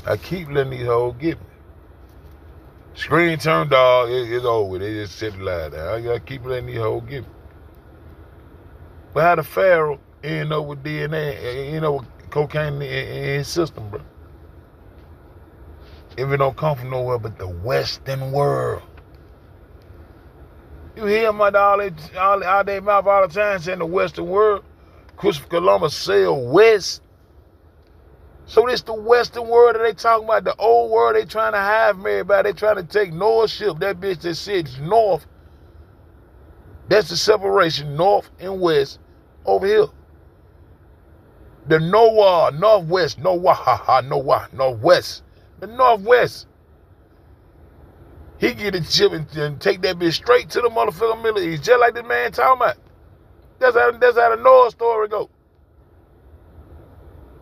I keep letting these hoes get me. Screen turned off, it's over. They just set the light down. I gotta keep letting these hoes get me. But how the Pharaoh end up with DNA, with cocaine in his system, bro? If it don't come from nowhere but the Western world. You hear them out their mouth all the time saying the Western world. Christopher Columbus sailed west. So this the Western world that they talking about, the old world they trying to hide from everybody. They trying to take North ship, that bitch that sits north. That's the separation, north and west, over here. The northwest, northwest. The northwest. He get a ship and take that bitch straight to the motherfucking Middle East, just like this man talking about. That's how the Noah story go.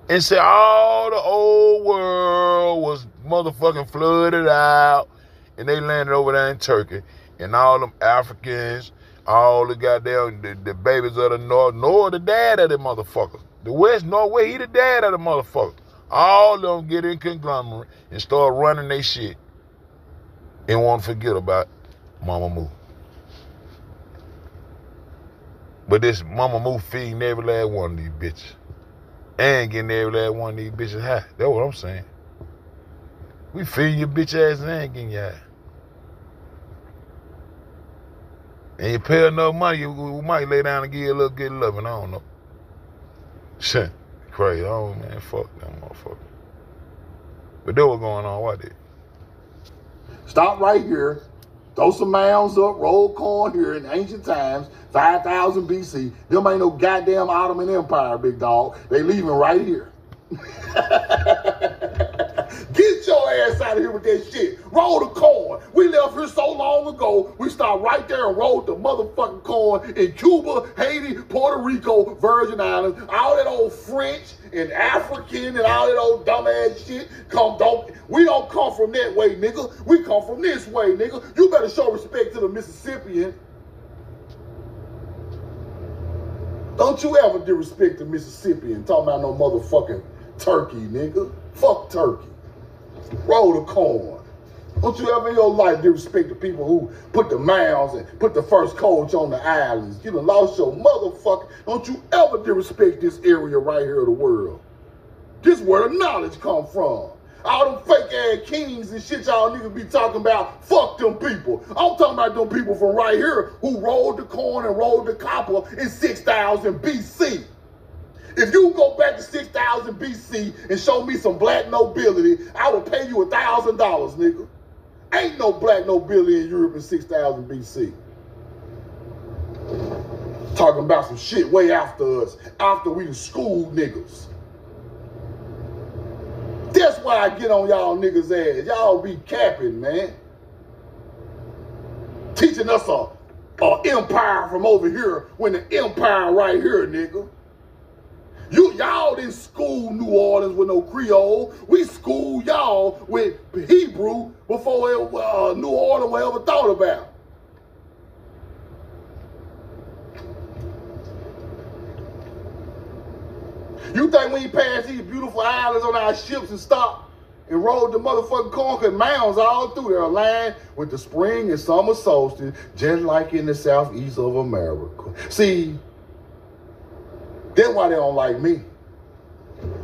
And say all the old world was motherfucking flooded out, and they landed over there in Turkey, and all them Africans, all the goddamn the babies of the North, Noah the dad of the motherfuckers. The West, Norway, he the dad of the motherfuckers. All of them get in conglomerate and start running their shit and want to forget about Mama Moo. But this Mama Moo feeding every last one of these bitches. And getting every last one of these bitches high. That's what I'm saying. We feeding your bitch ass and getting you high. And you pay enough money, we might lay down and give you a little good loving. I don't know. Shit. Crazy. Oh, man. Fuck that motherfucker. But that was going on. What did? Stop right here. Throw some mounds up, roll corn here in ancient times, 5,000 BC. Them ain't no goddamn Ottoman Empire, big dog. They leaving right here. Get your ass out of here with that shit. Roll the corn. We left here so long ago, we stopped right there and rolled the motherfucking corn in Cuba, Haiti, Puerto Rico, Virgin Islands, all that old French and African and all that old dumbass shit. We don't come from that way, nigga. We come from this way, nigga. You better show respect to the Mississippian. Don't you ever disrespect the Mississippian talking about no motherfucking turkey, nigga. Fuck turkey. Roll the corn. Don't you ever in your life disrespect the people who put the mounds and put the first coach on the islands? You done lost your motherfucker. Don't you ever disrespect this area right here of the world. This is where the knowledge come from. All them fake ass kings and shit y'all niggas be talking about, fuck them people. I'm talking about them people from right here who rolled the corn and rolled the copper in 6,000 BC. If you go back to 6,000 BC and show me some black nobility, I will pay you $1,000, nigga. Ain't no black nobility in Europe in 6,000 BC. Talking about some shit way after us, after we schooled niggas. That's why I get on y'all niggas' ass. Y'all be capping, man. Teaching us a empire from over here when the empire right here, nigga. Y'all didn't school New Orleans with no Creole. We schooled y'all with Hebrew before New Orleans was ever thought about. You think we passed these beautiful islands on our ships and stopped and rode the motherfucking corn? Cause mounds all through there aligned with the spring and summer solstice, just like in the southeast of America. See, that's why they don't like me.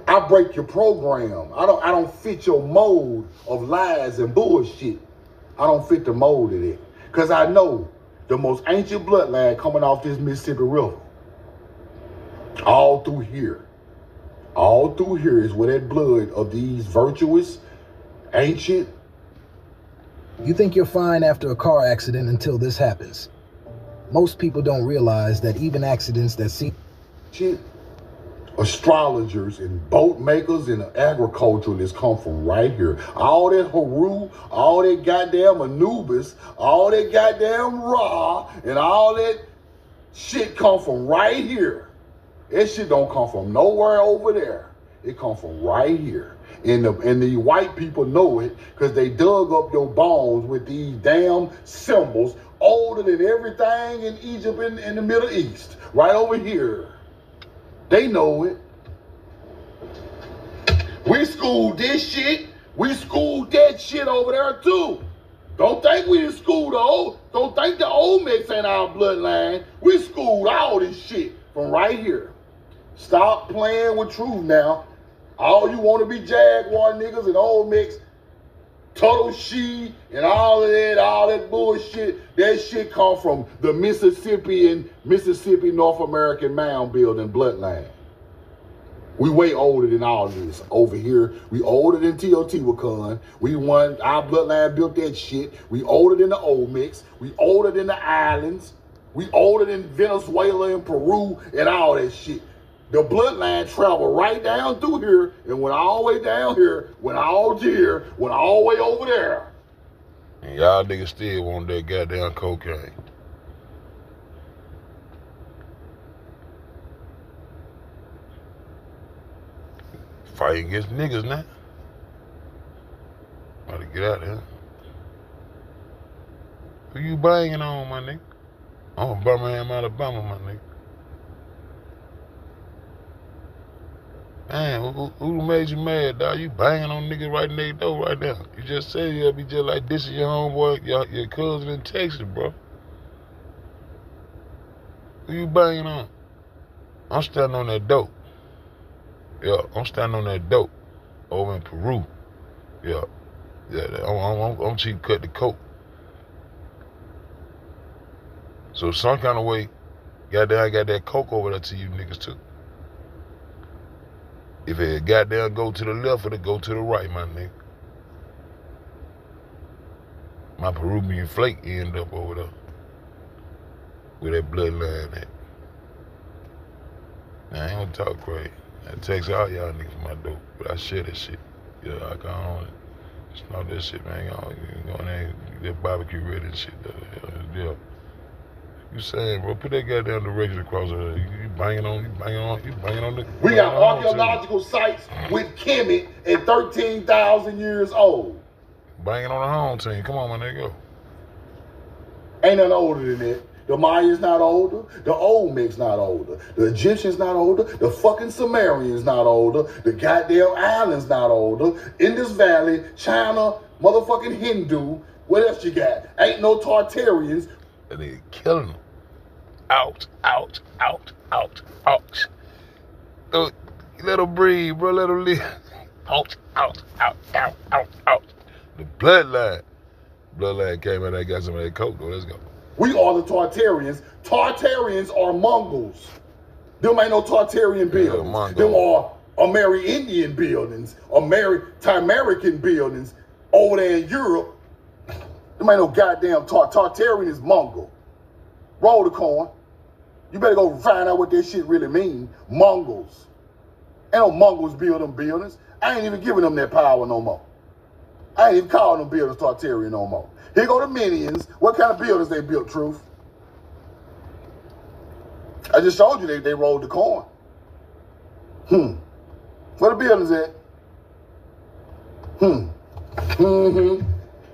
I break your program. I don't fit your mold of lies and bullshit. I don't fit the mold of it. Cause I know the most ancient bloodline coming off this Mississippi River. All through here. All through here is where that blood of these virtuous, ancient. You think you're fine after a car accident until this happens. Most people don't realize that even accidents that seem astrologers and boat makers and agriculturalists come from right here. All that Haru, all that goddamn Anubis, all that goddamn Ra, and all that shit come from right here. That shit don't come from nowhere over there. It come from right here. And the white people know it because they dug up your bones with these damn symbols older than everything in Egypt and in the Middle East. Right over here. They know it. We schooled this shit. We schooled that shit over there too. Don't think we didn't school the old. Don't think the Olmecs ain't our bloodline. We schooled all this shit from right here. Stop playing with truth now. All you want to be Jaguar niggas and Olmecs, Tuttle She and all that bullshit. That shit come from the Mississippi North American mound building bloodline. We way older than all of this over here. We older than Teotihuacan. Our bloodline built that shit. We older than the Olmecs. We older than the islands. We older than Venezuela and Peru and all that shit. The bloodline traveled right down through here and went all the way down here, went all to here, went all the way over there. And y'all niggas still want that goddamn cocaine. Fighting against niggas now. Gotta get out of here. Who you banging on, my nigga? I'm from Birmingham, Alabama, my nigga. Man, who made you mad, dog? You banging on niggas right next door right now. You just said you'll be just like this is your homeboy, your cousin in Texas, bro. Who you banging on? I'm standing on that dope. Yeah, I'm standing on that dope over in Peru. Yeah, I'm cheap cut the coke. So some kind of way, goddamn, I got that coke over there to you niggas too. If it goddamn go to the left, it'll go to the right, my nigga. My Peruvian flake end up over there with that bloodline at. Now, I ain't gonna talk crazy. I text all y'all niggas for my dope, but I share that shit. Yeah, I go on and snort that shit, man. You go in there and get barbecue ready and shit. Yeah. You saying, bro, put that goddamn direction across there. You banging on the... We got archaeological sites with Kemet at 13,000 years old. Banging on the home team. Come on, my nigga. Ain't nothing older than that. The Mayans not older. The Olmecs not older. The Egyptians not older. The fucking Sumerians not older. The goddamn islands not older. Indus Valley, China, motherfucking Hindu. What else you got? Ain't no Tartarians. And they killing them. Out. So, let them breathe, bro. Let them live. Out. The bloodline. Bloodline came in there and got some of that coke, though. Let's go. We are the Tartarians. Tartarians are Mongols. Them ain't no Tartarian buildings. Yeah, them are Amerindian buildings, Tamarican buildings over there in Europe. Them ain't no goddamn Tartarian is Mongol. Roll the coin. You better go find out what that shit really mean. Mongols. Ain't no Mongols build them buildings. I ain't even giving them that power no more. I ain't even calling them buildings Tartarian no more. Here go the Minions. What kind of buildings they built, Truth? I just showed you they rolled the coin. Where the buildings at?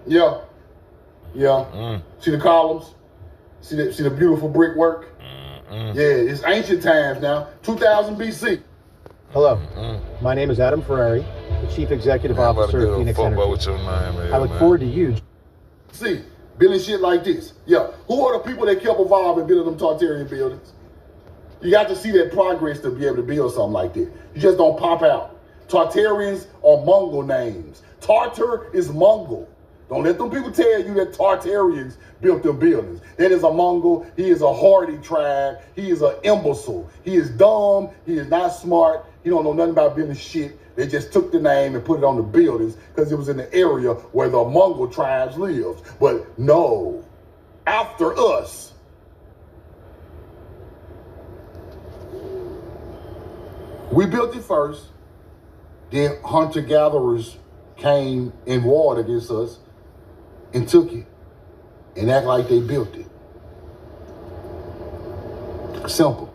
Yeah. See the columns? See the beautiful brickwork? Yeah, it's ancient times now. 2000 BC. Hello, my name is Adam Ferrari, the Chief Executive Officer of Phoenix Energy. I look forward to you. See, building shit like this. Yeah, who are the people that kept evolving building them Tartarian buildings? You got to see that progress to be able to build something like that. You just don't pop out. Tartarians are Mongol names. Tartar is Mongol. Don't let them people tell you that Tartarians built them buildings. That is a Mongol. He is a hardy tribe. He is an imbecile. He is dumb. He is not smart. He don't know nothing about building shit. They just took the name and put it on the buildings because it was in the area where the Mongol tribes lived. But no, after us. We built it first. Then hunter-gatherers came and warred against us and took it and act like they built it. Simple.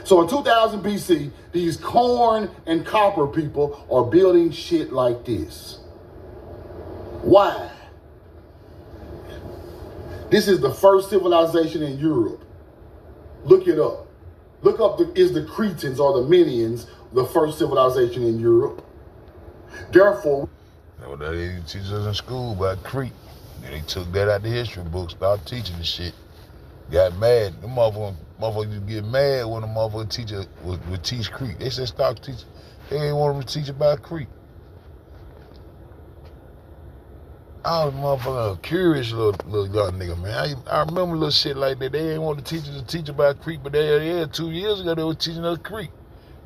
So in 2000 BC, these corn and copper people are building shit like this. Why? This is the first civilization in Europe. Look it up. Look up, is the Cretans or the Minians the first civilization in Europe? Therefore, That's what they teach us in school about Creek. And they took that out the history book, started teaching the shit. Got mad. The motherfuckers get mad when the motherfucking teacher would teach Creek. They said stop teaching. They didn't want them to teach about Creek. I was a motherfucking curious little young nigga, man. I remember little shit like that. They didn't want the teachers to teach about Creek, but 2 years ago they were teaching us Creek.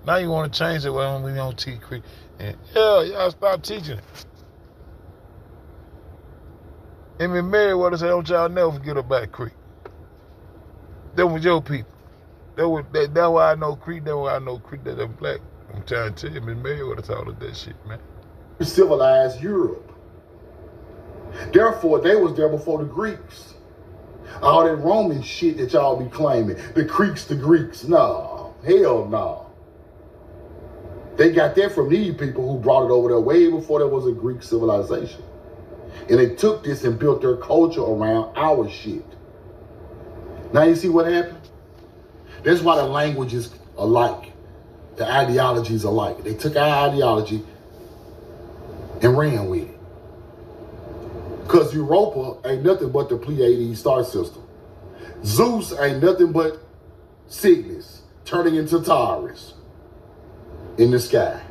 Now you want to change it, well, we don't teach Creek. And y'all stop teaching it. And Meriwether said, don't y'all never forget about Creek. That was your people. That's why I know Creek. That's why I know Creek that I'm black. I'm trying to tell you, Miss Meriwether taught us that shit, man. Civilized Europe. Therefore, they was there before the Greeks. All that Roman shit that y'all be claiming. The Creeks, the Greeks. No. Hell no. They got that from these people who brought it over there way before there was a Greek civilization. And they took this and built their culture around our shit. Now you see what happened? That's why the languages are alike. The ideologies are alike. They took our ideology and ran with it. Because Europa ain't nothing but the Pleiades star system. Zeus ain't nothing but Cygnus turning into Taurus in the sky.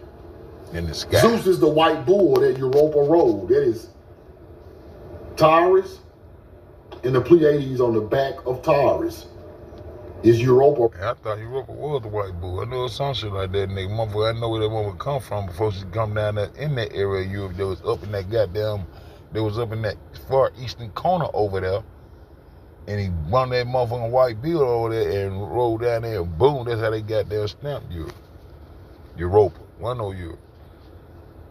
In the sky. Zeus is the white bull that Europa rode. That is Taurus, and the Pleiades on the back of Taurus is Europa. I thought Europa was the white bull. I know some shit like that, nigga. Motherfucker, I know where that one would come from before she come down there in that area of Europe. That was up in that goddamn, that was up in that far eastern corner over there. And he run that motherfucking white bill over there and rolled down there and boom, that's how they got their stamped Europe. Europa. Wasn't no Europe.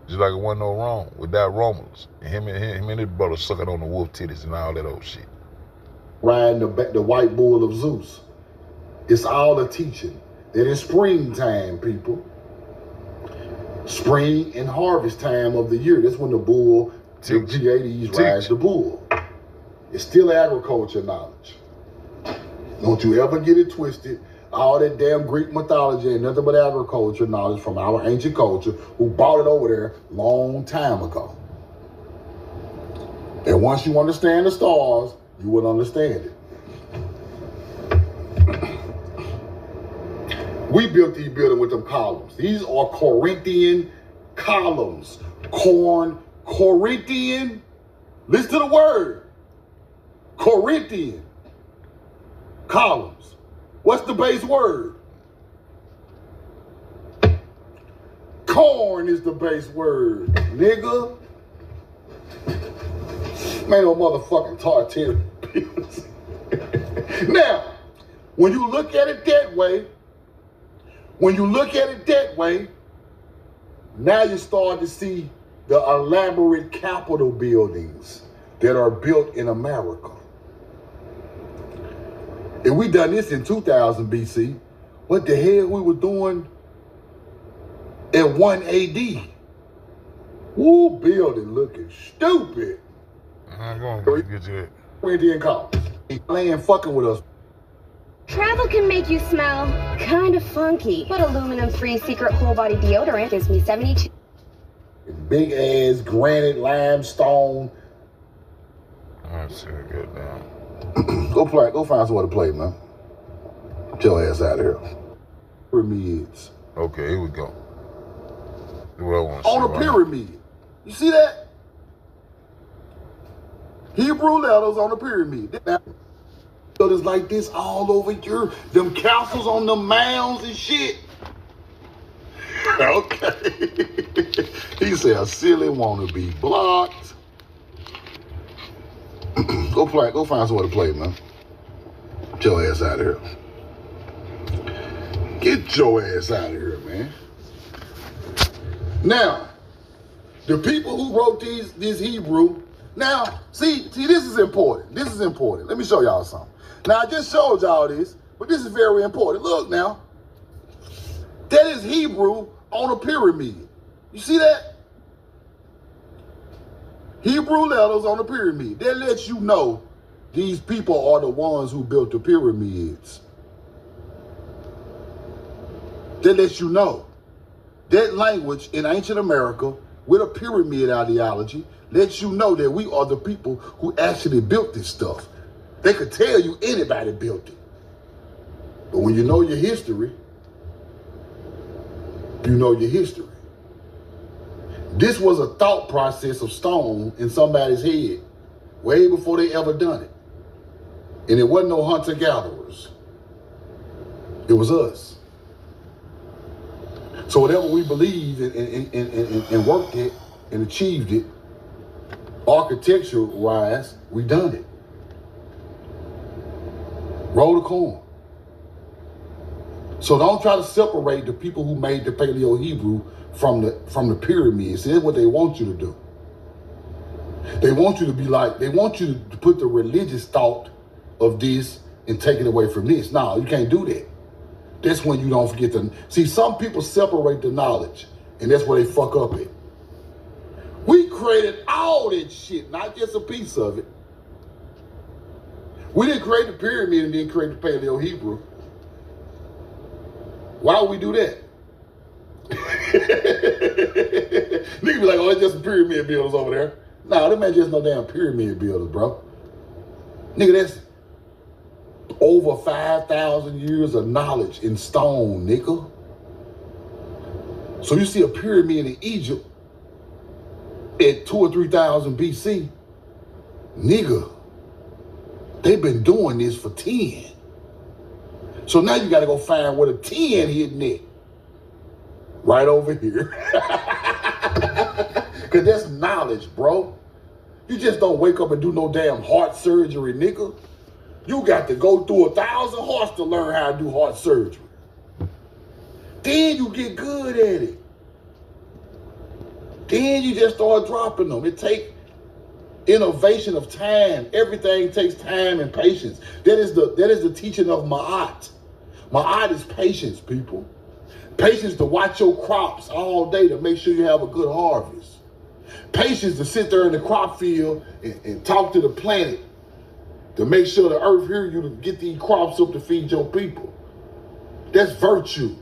Just like it wasn't no wrong without Romulus. And him and his brother sucking on the wolf titties and all that old shit. Riding the white bull of Zeus. It's all a teaching. That is springtime, people. Spring and harvest time of the year. That's when the bull, the Pleiades rides the bull. It's still agriculture knowledge. Don't you ever get it twisted. All that damn Greek mythology ain't nothing but agriculture knowledge from our ancient culture who brought it over there long time ago. And once you understand the stars, you will understand it. We built these buildings with them columns. These are Corinthian columns. Corinthian. Listen to the word. Corinthian columns. What's the base word? Corn is the base word, nigga. Man, no motherfucking Tartarian. Now, when you look at it that way, now you start to see the elaborate Capitol buildings that are built in America. If we done this in 2000 BC, what the hell we were doing at 1 AD? Woo, building looking stupid. I'm going to get to it. Corinthian columns. He playing fucking with us. Travel can make you smell kind of funky, but aluminum-free secret whole body deodorant gives me 72. Big ass granite limestone. Let's see, get down. Go find somewhere to play, man. Get your ass out of here. Pyramids. Okay, here we go. What I want to on a pyramid. You see that? Hebrew letters on the pyramid. Now, buildings like this all over Europe. Them castles on them mounds and shit. Okay. He said a ceiling wanna be blocked. Go find somewhere to play, man. Get your ass out of here. Get your ass out of here, man. Now, the people who wrote this Hebrew, now, see, this is important. This is important. Let me show y'all something. Now, I just showed y'all this, but this is very important. Look now. That is Hebrew on a pyramid. You see that? Hebrew letters on the pyramid. That lets you know these people are the ones who built the pyramids. That lets you know. That language in ancient America with a pyramid ideology lets you know that we are the people who actually built this stuff. They could tell you anybody built it. But when you know your history, you know your history. This was a thought process of stone in somebody's head way before they ever done it. And it wasn't no hunter-gatherers. It was us. So whatever we believed and worked it and achieved it, architecture-wise, we done it. Roll the corn. So don't try to separate the people who made the Paleo-Hebrew from the pyramids. That's what they want you to do. They want you to be like, they want you to put the religious thought of this and take it away from this. No, you can't do that. That's when you don't forget to, see, some people separate the knowledge, and that's where they fuck up at. We created all that shit, not just a piece of it. We didn't create the pyramid and didn't create the Paleo-Hebrew. Why would we do that? Nigga be like, oh, it's just some pyramid builders over there. Nah, them ain't just no damn pyramid builders, bro. Nigga, that's over 5,000 years of knowledge in stone, nigga. So you see a pyramid in Egypt at 2,000 or 3,000 BC, nigga, they've been doing this for 10. So now you got to go find where the 10 hidden it. Right over here. Because that's knowledge, bro. You just don't wake up and do no damn heart surgery, nigga. You got to go through 1,000 hearts to learn how to do heart surgery. Then you get good at it. Then you just start dropping them. It takes innovation of time. Everything takes time and patience. That is the teaching of Ma'at. Ma'at is patience, people. Patience to watch your crops all day to make sure you have a good harvest. Patience to sit there in the crop field and talk to the planet to make sure the earth hears you to get these crops up to feed your people. That's virtue.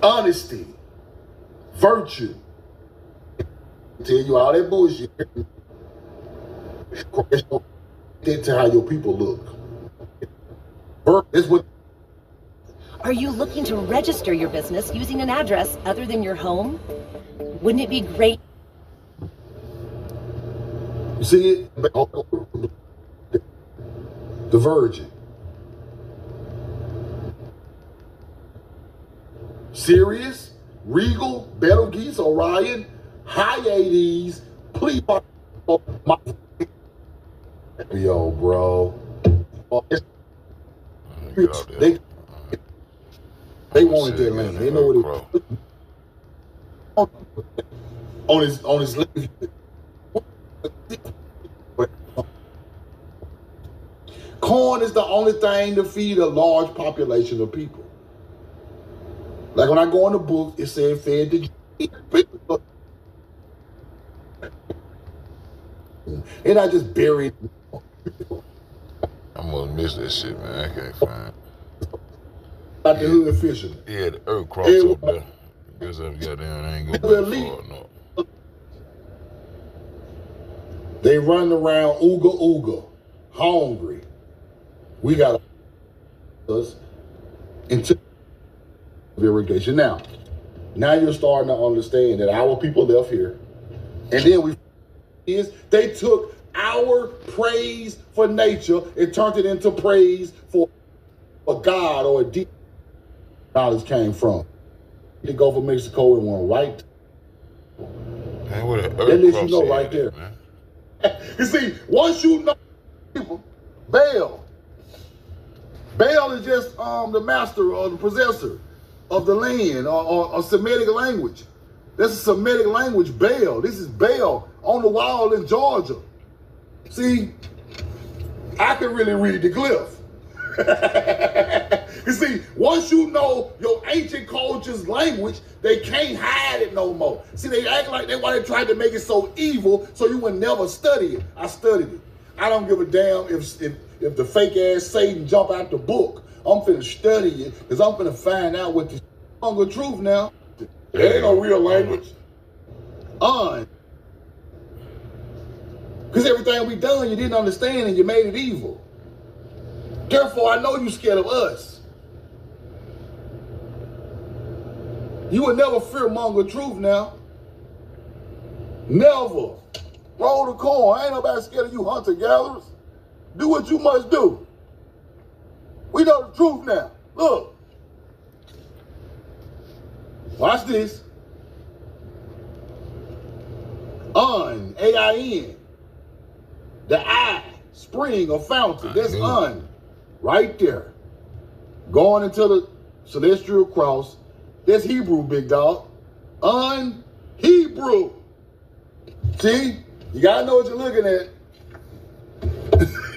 Honesty. Virtue. I tell you all that bullshit. That's how your people look. That's what. Are you looking to register your business using an address other than your home? Wouldn't it be great? You see it? The Virgin. Sirius, Regal, Betelgeuse, Orion, Hyades, please. Yo, bro. They wanted that land. They know what it is. On his left. Corn is the only thing to feed a large population of people. Like when I go in the book, it said fed the people. And I just buried. I'm gonna miss that shit, man. I can't find it. About the hood fishing. Yeah, the Earthcross up there. Guess I got down. I ain't gonna be far enough. They run around ooga ooga, hungry. We got us into irrigation. Now you're starting to understand that our people left here, and then they took our praise for nature and turned it into praise for a God or a deep knowledge came from. The Gulf of Mexico and went right. Man, what an that lets you know Earthcross right there. Man. You see, once you know people, Baal is just the master or the possessor of the land or Semitic language. That's a Semitic language, Baal. This is Baal on the wall in Georgia. See, I can really read the glyph. You see, once you know your ancient culture's language, they can't hide it no more. See, they act like that's why they tried to make it so evil so you would never study it. I studied it. I don't give a damn if the fake ass Satan jump out the book. I'm finna study it because I'm finna find out what the hunger truth now. There ain't no real language. Because everything we done, you didn't understand and you made it evil. Therefore, I know you scared of us. You would never fearmonger truth now. Never. Roll the corn. Ain't nobody scared of you hunter-gatherers. Do what you must do. We know the truth now. Look. Watch this. A-I-N. The I, spring or fountain. That's right there. Going into the celestial cross. That's Hebrew, big dog. Hebrew. See? You gotta know what you're looking at.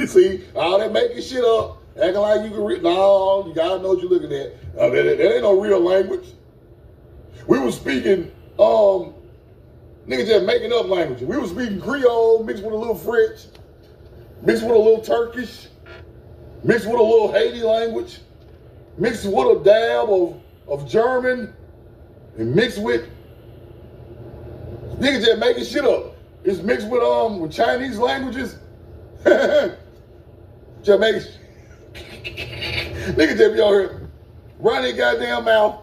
See? All that making shit up. Acting like you can read. No, you gotta know what you're looking at. That ain't no real language. We were speaking, niggas just making up language. We were speaking Creole mixed with a little French, mixed with a little Turkish, mixed with a little Haiti language, mixed with a dab of German, and mixed with, niggas just making shit up. It's mixed with Chinese languages. Just making niggas just be out here running goddamn mouth.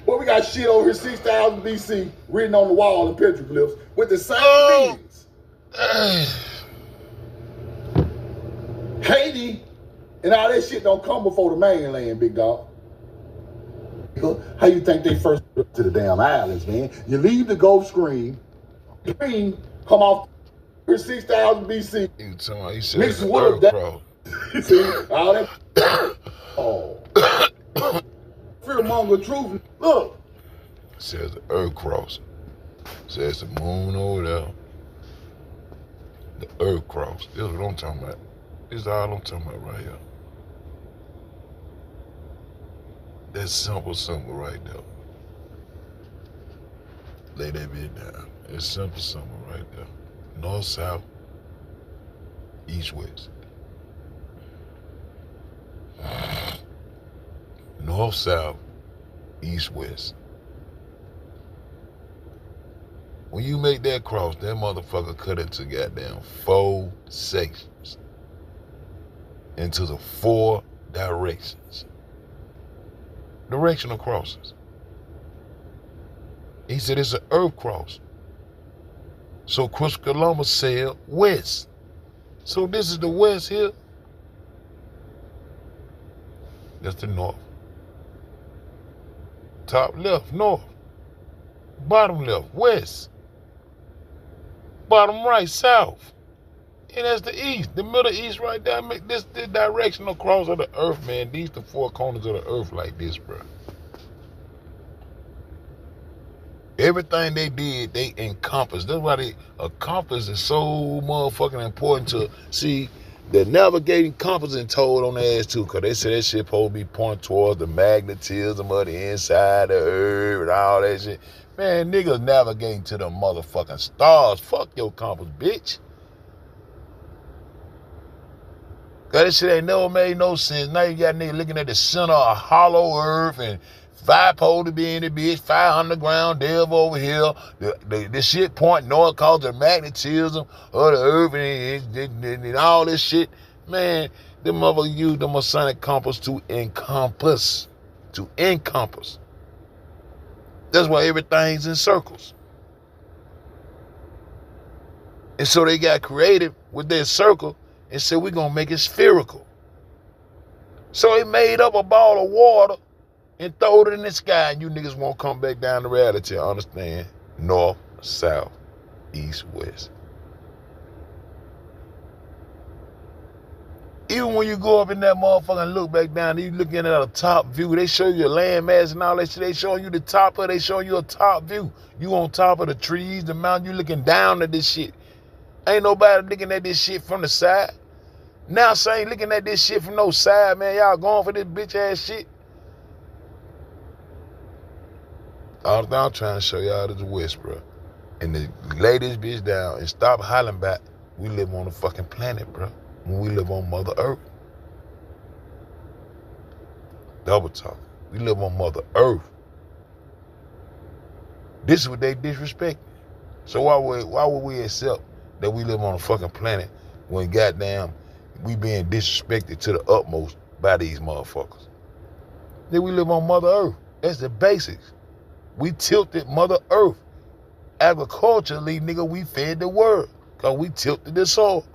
Well, we got shit over here 6,000 BC written on the wall in petroglyphs with the same meanings. Haiti and all that shit don't come before the mainland, big dog. How you think they first went to the damn islands, man? You leave the Gulf Stream, come off here 6,000 BC. You said mixed it's with Earthcross. See, all that. Fearmonger truth. Look. It says the Earthcross. It says the moon over there. The Earthcross. This is what I'm talking about. This is all I'm talking about right here. That's simple right there. Lay that bit down. It's simple right there. North, south, east, west. North, south, east, west. When you make that cross, that motherfucker cut into goddamn 4 sections. Into the 4 directions. Directional crosses. He said it's an earth cross. So Christopher Columbus sailed west. So this is the west here. That's the north. Top left, north. Bottom left, west. Bottom right, south. And that's the east. The middle east right there. Make this the directional cross of the earth, man. These the 4 corners of the earth like this, bro. Everything they did, they encompassed. That's why a compass is so motherfucking important to see. The navigating compass and told on their ass too, because they said that shit supposed to be pointing towards the magnetism of the inside of the earth and all that shit. Man, niggas navigating to the motherfucking stars. Fuck your compass, bitch. Cause that shit ain't never made no sense. Now you got niggas looking at the center of hollow earth and 5 poles to be in the bitch, 5 underground devil over here. The shit point north cause the magnetism of the earth and all this shit. Man, them motherfuckers use the Masonic compass to encompass. To encompass. That's why everything's in circles. And so they got creative with their circle and said, we're going to make it spherical. So they made up a ball of water and throw it in the sky, and you niggas won't come back down to reality. Understand? North, south, east, west. Even when you go up in that motherfucker and look back down, you looking at a top view. They show you a landmass and all that shit. They showing you the top of it. They showing you a top view. You on top of the trees, the mountain. You looking down at this shit. Ain't nobody looking at this shit from the side. Now saying looking at this shit from no side, man. Y'all going for this bitch ass shit. All I'm trying to show y'all is the west, bro. And to lay this bitch down and stop hollering back. We live on a fucking planet, bro. When we live on Mother Earth. Double talk. We live on Mother Earth. This is what they disrespect. So why would we accept that we live on a fucking planet when goddamn we being disrespected to the utmost by these motherfuckers? Then we live on Mother Earth. That's the basics. We tilted Mother Earth. Agriculturally, nigga, we fed the world. Because we tilted the soil.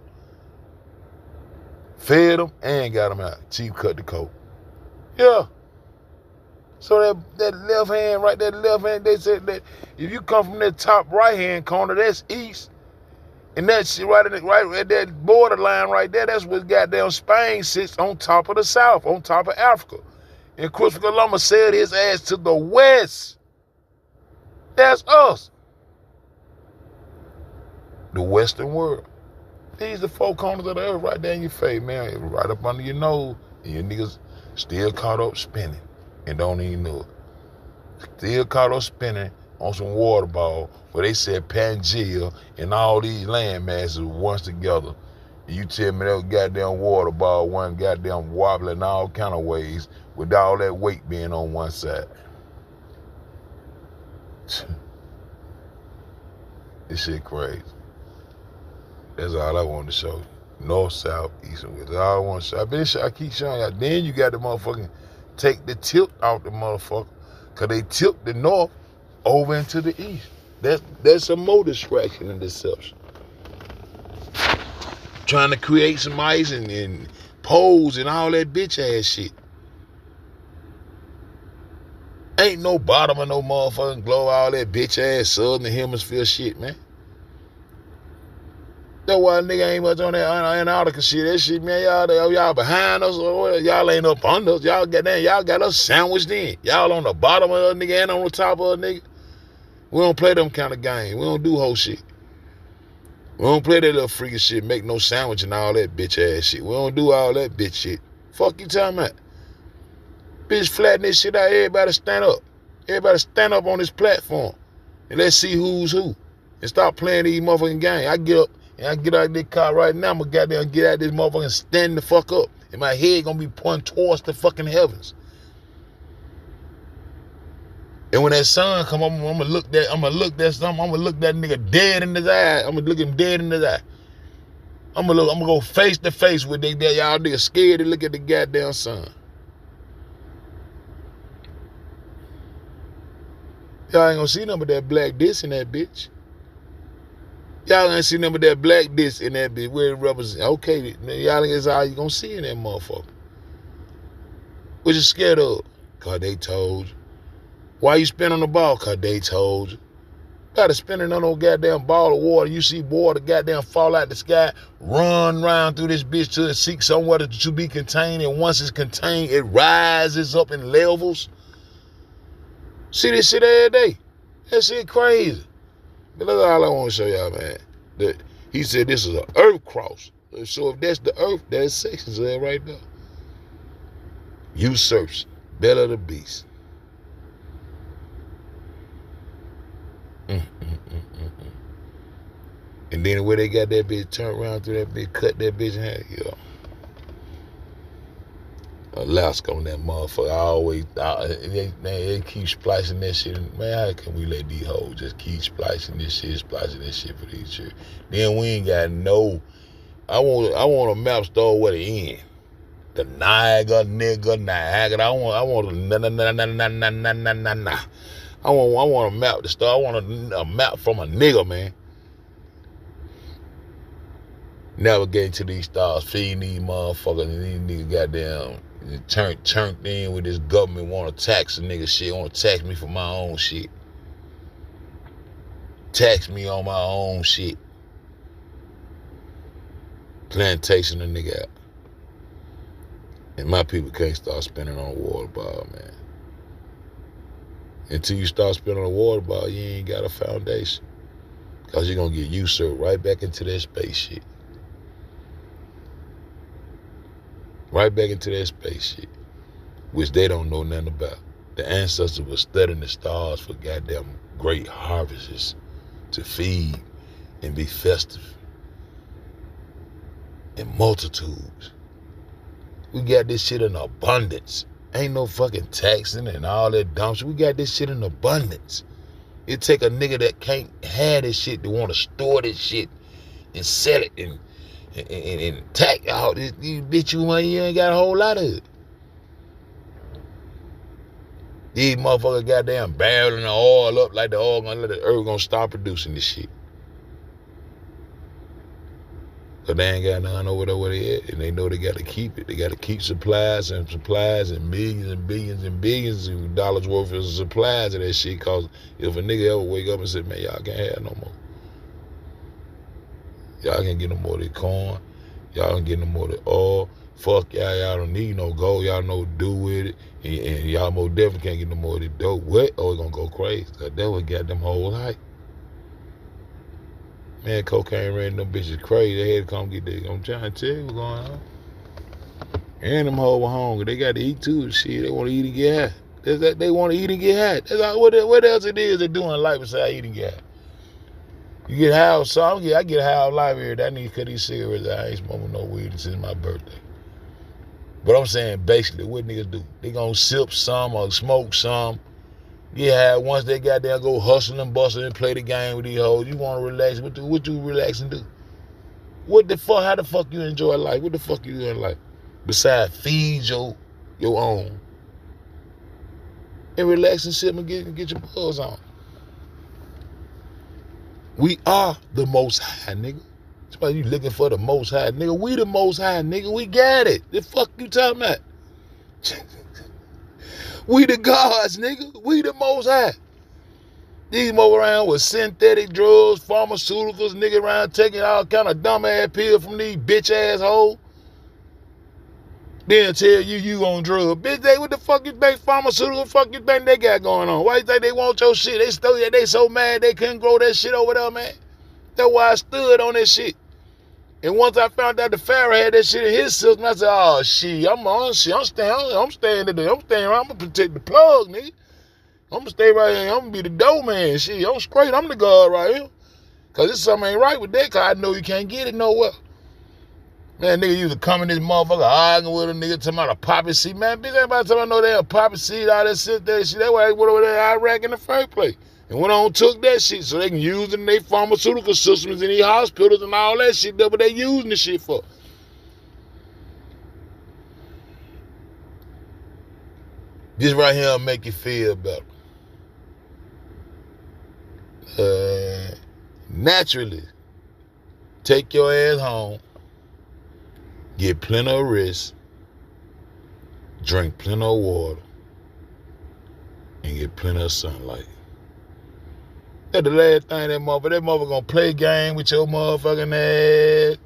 Fed them and got them out. Chief cut the coat. Yeah. So that left hand, right, that left hand, they said that if you come from that top right-hand corner, that's east. And that shit right at that borderline right there, that's where goddamn Spain sits on top of the south, on top of Africa. And Christopher Columbus sailed his ass to the west. That's us. The Western world. These the four corners of the earth right there in your face, man. Right up under your nose. And your niggas still caught up spinning and don't even know it. Still caught up spinning on some water ball where they said Pangea and all these land masses once together. And you tell me that goddamn water ball wasn't goddamn wobbling all kind of ways with all that weight being on one side. This shit crazy. That's all I wanted to show you. North, south, east, and west. That's all I want to show you. I keep showing y'all. Then you got the motherfucking take the tilt out the motherfucker. Because they tilt the north over into the east. That's some more distraction and deception. Trying to create some ice and poles and all that bitch ass shit. Ain't no bottom of no motherfucking globe, all that bitch ass southern hemisphere shit, man. That's why nigga ain't much on that Antarctica shit. That shit, man, y'all behind us or whatever. Y'all ain't up under us. Y'all got us sandwiched in. Y'all on the bottom of a nigga and on the top of a nigga. We don't play them kind of games. We don't do whole shit. We don't play that little freaky shit, make no sandwich and all that bitch ass shit. We don't do all that bitch shit. Fuck you talking about? Bitch, flatten this shit out. Everybody stand up. Everybody stand up on this platform. And let's see who's who. And stop playing these motherfucking games. I get up and I get out of this car right now. I'm gonna goddamn get out of this motherfucker and stand the fuck up. And my head gonna be pointing towards the fucking heavens. And when that sun come up, I'm gonna look that nigga dead in his eye. I'm gonna look him dead in his eye. I'm gonna go face to face with that y'all niggas scared to look at the goddamn sun. Y'all ain't gonna see nothing but that black disc in that bitch. Y'all ain't see nothing but that black disc in that bitch where it represents. Okay, y'all think that's all you gonna see in that motherfucker. What you scared of? Cause they told you. Why you spinning the ball? Cause they told you. Gotta spinning on no goddamn ball of water. You see water goddamn fall out the sky, run round through this bitch till it seeks somewhere to be contained, and once it's contained, it rises up in levels. See this shit every day. That shit crazy. But that's all I want to show y'all, man. He said this is an Earthcross. So if that's the Earth, there's sections there right there. Usurps, belly of the beast. And then the way they got that bitch turned around through that bitch, cut that bitch in half, yo. Alaska on that motherfucker. They keep splicing that shit. Man, how can we let these hoes just keep splicing this shit for these shit? Then we ain't got no. I want a map store where the end. The Niagara. I want a map to start. I want a map from a nigga, man. Navigating to these stars, feeding these motherfuckers, and these niggas goddamn turned in with this government want to tax a nigga shit, want to tax me for my own shit. Tax me on my own shit. Plantation a nigga out. And my people can't start spending on a water ball, man. Until you start spending on a water ball, you ain't got a foundation. Because you're going to get usurped right back into that space shit. Right back into that space shit, which they don't know nothing about. The ancestors were studying the stars for goddamn great harvests to feed and be festive in multitudes. We got this shit in abundance. Ain't no fucking taxing and all that dumb shit. We got this shit in abundance. It take a nigga that can't have this shit to want to store this shit and sell it and tack out this bitch. You ain't got a whole lot of it. These motherfuckers goddamn barreling the oil up like the oil gonna let the earth gonna stop producing this shit. Cause they ain't got nothing over there where they at, and they know they gotta keep it. They gotta keep supplies and millions and billions and billions of dollars worth of supplies of that shit. Cause if a nigga ever wake up and say, man, y'all can't have no more. Y'all can't get no more of the corn. Y'all don't get no more of the oil. Fuck y'all, y'all don't need no gold. Y'all know what to do with it. And y'all most definitely can't get no more of the dope. What? Oh, it's gonna go crazy. Cause that what got them whole hype. Man, cocaine ran them bitches crazy. They had to come get that. I'm trying to tell you what's going on. And them hoes were hungry. They got to eat too. Shit, they want to eat and get high. That's that. They want to eat and get high. That's all, what else it is they do in life besides eat and get high? You get high on something? Yeah, I get high on life here. That nigga cut these cigarettes. I ain't smoking no weed since my birthday. But I'm saying basically what niggas do. They gonna sip some or smoke some. Yeah, once they got there, go hustle and bustle and play the game with these hoes. You want to relax? What you relax and do? What the fuck? How the fuck you enjoy life? What the fuck you do in life? Besides feed your own. And relax and sip and get your buzz on. We are the most high, nigga. That's why you looking for the most high, nigga. We the most high, nigga. We got it. The fuck you talking about? We the gods, nigga. We the most high. These move around with synthetic drugs, pharmaceuticals, nigga around taking all kind of dumbass pills from these bitch assholes. Then tell you on drugs. Bitch, what the fuck you think pharmaceutical fuck you think they got going on? Why you think they want your shit? They so mad they couldn't grow that shit over there, man. That's why I stood on that shit. And once I found out the Pharaoh had that shit in his system, I said, oh, shit, I'm staying around. I'm going to protect the plug, nigga. I'm going to stay right here. I'm going to be the dough man. Shit, I'm straight. I'm the god right here. Because this something ain't right with that, because I know you can't get it nowhere. Man, nigga used to come in this motherfucker arguing with a nigga talking about a poppy seed. Man, bitch, everybody talking about no damn poppy seed, all that shit, that shit. That's why they went over there in Iraq in the first place. And went on and took that shit so they can use it in their pharmaceutical systems in these hospitals and all that shit. That's what they using the shit for. This right here will make you feel better. Naturally, take your ass home, get plenty of rest, drink plenty of water, and get plenty of sunlight. That's the last thing that motherfucker gonna play a game with your motherfucking ass.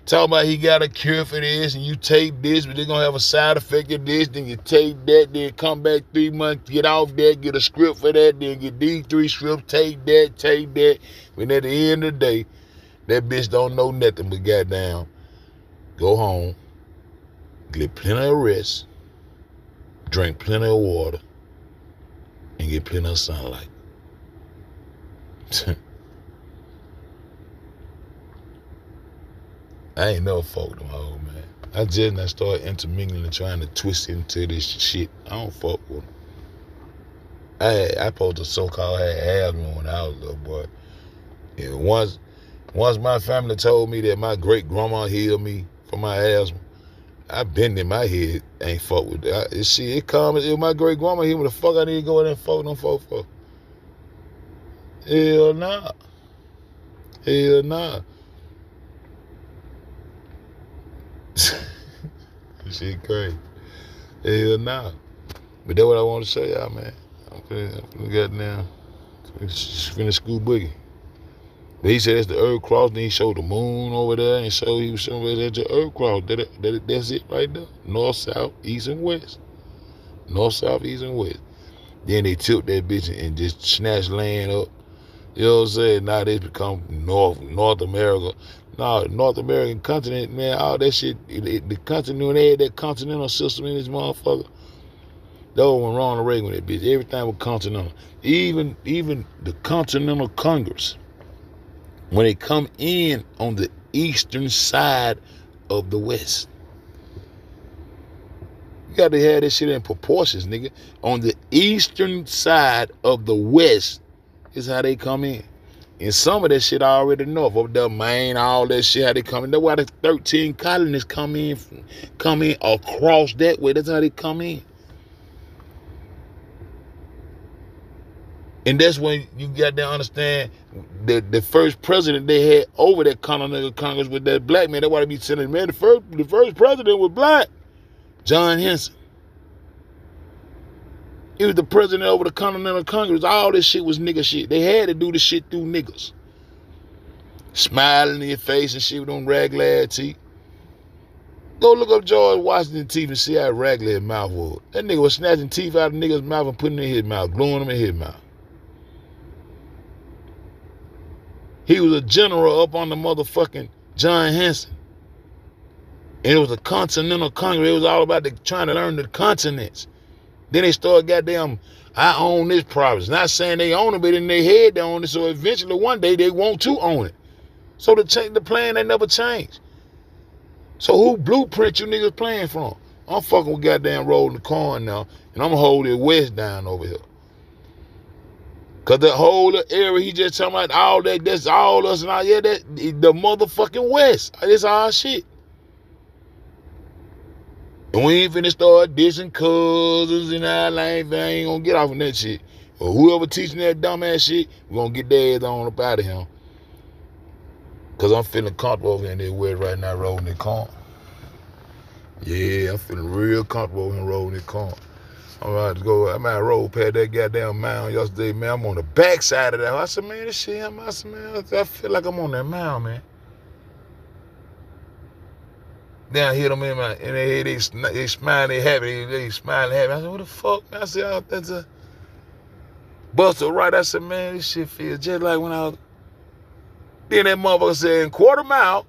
Talk about he got a cure for this and you take this, but they're gonna have a side effect of this, then you take that, then come back 3 months, get off that, get a script for that, then get these 3 scripts, take that. When at the end of the day, that bitch don't know nothing but goddamn go home, get plenty of rest, drink plenty of water, and get plenty of sunlight. I ain't never fuck with them hoes, man. I just now started intermingling and trying to twist into this shit. I don't fuck with them. I supposed to so-called had asthma when I was a little boy. And once my family told me that my great-grandma healed me from my asthma, I been in my head, ain't fuck with that. It comes, if my great-grandma healed me, the fuck I need to go in there and fuck with them folks for? Hell nah. Hell nah. Shit crazy. Hell nah. But that's what I want to show y'all, man. I'm finna get now. Finish school boogie. But he said that's the Earthcross. Then he showed the moon over there and he was showing that's the Earthcross. That's it right there. North, south, east, and west. North, south, east, and west. Then they tilt that bitch and just snatch land up. You know what I'm saying? Now they become North America. No, North American continent, man, all that shit, the continent, when they had that continental system in this motherfucker, that was when Ronald Reagan with that bitch. Everything was continental. Even the Continental Congress, when they come in on the eastern side of the West, you got to have that shit in proportions, nigga. On the eastern side of the West, It's how they come in. And some of that shit I already know. Up there, Maine, all that shit, how they come in. That's why the 13 colonists come in across that way. That's how they come in. And that's when you got to understand the first president they had over that Continental Congress with that black man. That's why they be saying, man, the first president was black. John Henson. He was the president over the Continental Congress. All this shit was nigga shit. They had to do the shit through niggas. Smiling in your face and shit with them raglan teeth. Go look up George Washington teeth and see how raglan his mouth was. That nigga was snatching teeth out of niggas' mouth and putting them in his mouth, gluing them in his mouth. He was a general up on the motherfucking John Henson. And it was a Continental Congress. It was all about trying to learn the continents. Then they started goddamn, I own this province. Not saying they own it, but in their head they own it. So eventually one day they want to own it. So the plan, they never changed. So who blueprint you niggas playing from? I'm fucking with goddamn rolling the corn now. And I'm holding West down over here. Cause the whole area he just talking about, all that, that's all us and all, yeah, that the motherfucking West. That's our shit. And we ain't finna start dissing cousins and all that. I ain't gonna get off on that shit. Or whoever teaching that dumbass shit, we gonna get their ass on up out of here. Cause I'm feeling comfortable over in this West right now rolling the corn. Yeah, I'm feeling real comfortable over here rolling the corn. All right, let's go. I might roll past that goddamn mound yesterday, man. I'm on the backside of that. I said, man, this shit, I said, man, I feel like I'm on that mound, man. Then I hit them in my, and they smile, they happy, they smile happy. I said, what the fuck, man? I said, oh, that's a buster right. I said, man, this shit feels just like when I was. Then that motherfucker said, quarter mile,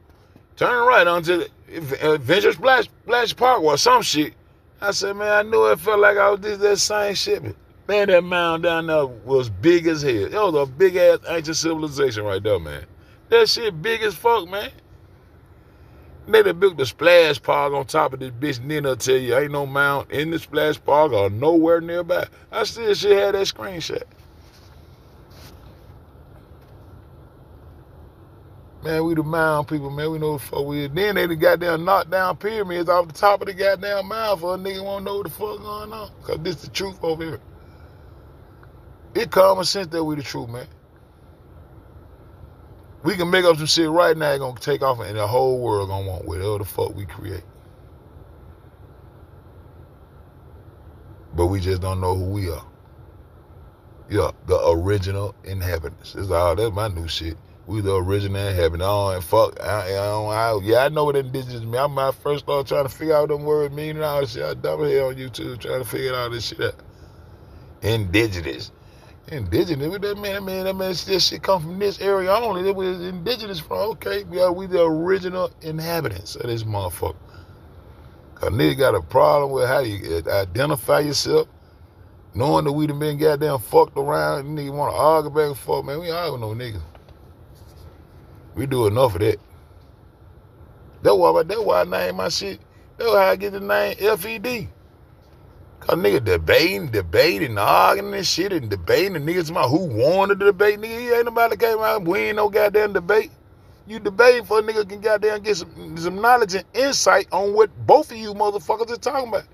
turn right onto the Adventure Splash Park or some shit. I said, man, I knew it felt like I was that same shit. Man, that mound down there was big as hell. It was a big-ass ancient civilization right there, man. That shit big as fuck, man. They done built the splash park on top of this bitch, and then they'll tell you ain't no mound in the splash park or nowhere nearby. I still should have that screenshot. Man, we the mound people, man. We know what the fuck we is. Then they goddamn knocked down pyramids off the top of the goddamn mound for a nigga won't know what the fuck going on. Cause this the truth over here. It common sense that we the truth, man. We can make up some shit right now, it's gonna take off and the whole world gonna want whatever the fuck we create. But we just don't know who we are. Yeah, the original inhabitants. That's my new shit. We the original inhabitants. I know what indigenous mean. I might first start trying to figure out what them words mean and all this shit. I double hell on YouTube trying to figure all this shit out. Indigenous. Indigenous, what that mean? That means this shit come from this area only. That was indigenous from, okay, we the original inhabitants of this motherfucker. Cause nigga got a problem with how you identify yourself, knowing that we done been goddamn fucked around, nigga wanna argue back and forth, man, we argue no niggas. We do enough of that. That's why I name my shit. That's how I get the name FED. Cause nigga debating, arguing and shit and debating. And niggas about who won the debate. Nigga, ain't nobody came out and win no goddamn debate. You debating for a nigga can goddamn get some knowledge and insight on what both of you motherfuckers are talking about.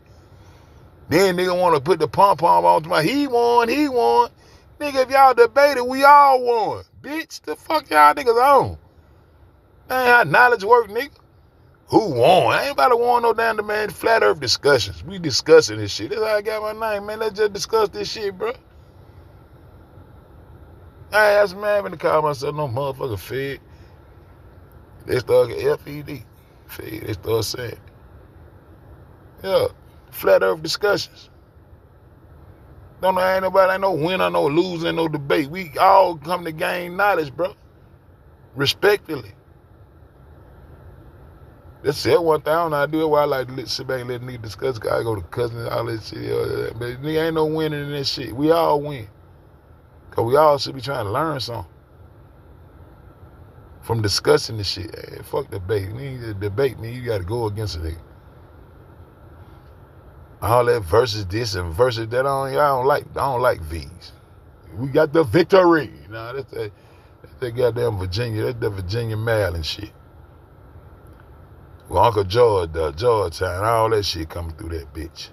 Then nigga want to put the pom-pom on to my, he won. Nigga, if y'all debated, we all won. Bitch, the fuck y'all niggas on? That ain't how knowledge work, nigga. Who won? Ain't nobody won no damn man flat earth discussions. We discussing this shit. That's how I got my name, man. Let's just discuss this shit, bro. I asked man to call myself no motherfucker Fed. They started FED. Fed, they started saying. Yeah, flat earth discussions. Ain't no winner, no loser, no debate. We all come to gain knowledge, bro. Respectfully. That's it. One thing I don't know how to do it. Why I like to sit back and let niggas discuss. Cause I go to cousins and all that shit. But nigga ain't no winning in this shit. We all win. Cause we all should be trying to learn something from discussing this shit. Hey, fuck debate. You need to debate me. You got to go against a nigga. All that versus this and versus that, I don't like V's. We got the victory. Nah, that's that goddamn Virginia. That's the Virginia, Maryland shit. Well, Uncle George, Georgetown, all that shit coming through that bitch.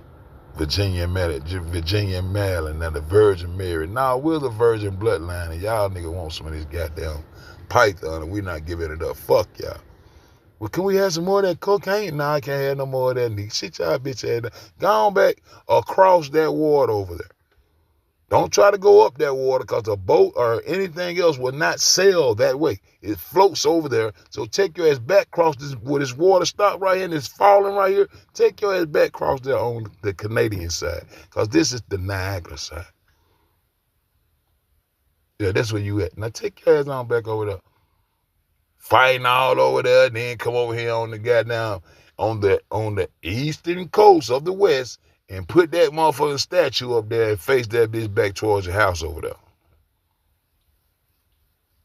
Virginia, Maryland, now the Virgin Mary. Nah, we're the Virgin bloodline, and y'all niggas want some of this goddamn python, and we not giving it up. Fuck y'all. Well, can we have some more of that cocaine? Nah, I can't have no more of that nigga. Shit y'all bitch ass. Go on back across that water over there. Don't try to go up that water because a boat or anything else will not sail that way. It floats over there. So take your ass back across this, where this water stop right here and it's falling right here. Take your ass back across there on the Canadian side because this is the Niagara side. Yeah, that's where you at. Now take your ass on back over there. Fighting all over there, and then come over here on the goddamn, on the eastern coast of the West, and put that motherfucking statue up there and face that bitch back towards your house over there.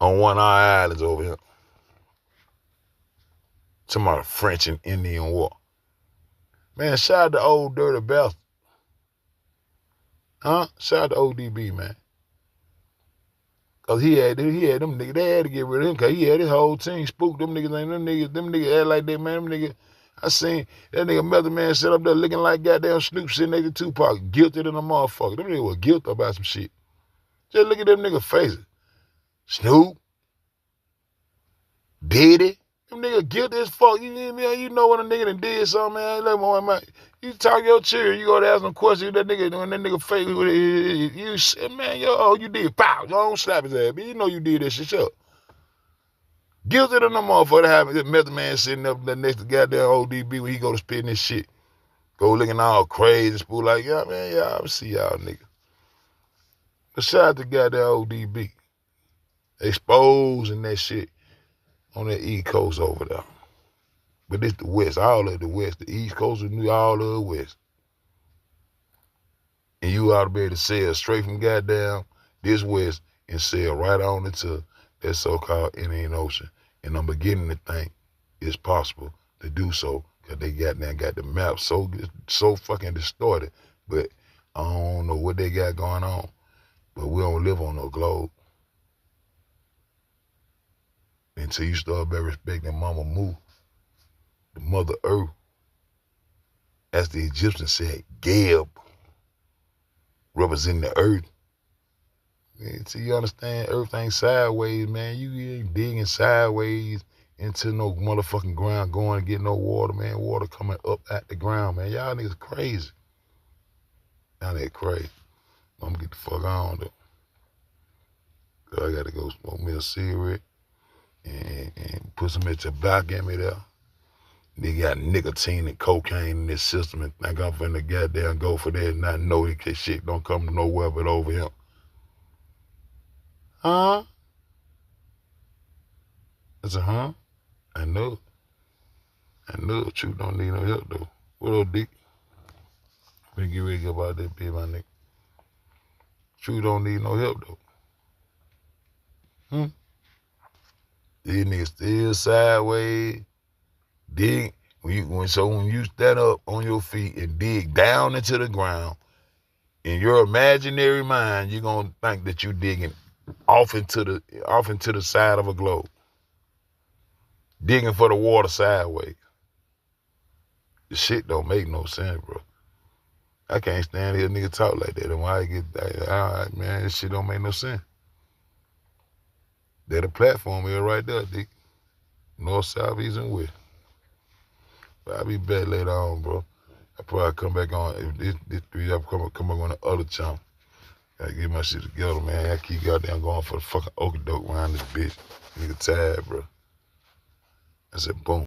On one of our islands over here. Talking about French and Indian War. Man, shout out to old dirty bastard. Huh? Shout out to ODB, man. Cause he had them niggas, they had to get rid of him, cause he had his whole team spooked. Them niggas act like that, man. Them niggas, I seen that nigga Method Man sit up there looking like goddamn Snoop sitting next to Tupac, guilty than a motherfucker. Them niggas were guilty about some shit. Just look at them niggas' faces. Snoop, Diddy, them niggas guilty as fuck. You know when a nigga done did something, man. You talk your children, you go to ask them questions, when that nigga face, you say, man, you did, pow, don't slap his ass, man. You know you did that shit, shut up. Guilty than a motherfucker that happened. This Method Man sitting up there next to goddamn ODB when he go to spitting this shit. Go looking all crazy, spool like, yeah, man, yeah, I see y'all niggas. But shout out to goddamn ODB. Exposing that shit on that East Coast over there. But it's the West, all of the West. The East Coast of New, all of the West. And you ought to be able to sail straight from goddamn this West and sail right on into that so-called Indian Ocean. And I'm beginning to think it's possible to do so because they got the map so fucking distorted. But I don't know what they got going on. But we don't live on no globe. Until you start by respecting Mama Mu, the Mother Earth. As the Egyptians said, Geb, representing the earth. So you understand, earth ain't sideways, man. You ain't digging sideways into no motherfucking ground, going and get no water, man. Water coming up at the ground, man. Y'all niggas crazy. Y'all niggas crazy. I'm gonna get the fuck on, though. Cause I gotta go smoke me a cigarette and put some tobacco in me there. They got nicotine and cocaine in this system and think I'm finna goddamn go for that and not know that shit don't come nowhere but over here. Huh? I said, huh? I know it. I know it. Truth don't need no help, though. What up, Dick? We get ready to get about that bitch, my nigga. Truth don't need no help, though. These niggas still sideways. Dig. When you stand up on your feet and dig down into the ground, in your imaginary mind, you're gonna think that you're digging off into the side of a globe. Digging for the water sideways. The shit don't make no sense, bro. I can't stand here nigga talk like that. And why I get that, all right, man, this shit don't make no sense. They're the platform here right there, Dick. North, south, east, and west. But I'll be back later on, bro. I'll probably come back on. If this 3 up come back on the other channel. Gotta get my shit together, man. I keep goddamn going for the fucking okey-doke around this bitch. Nigga tired, bro. I said, boom.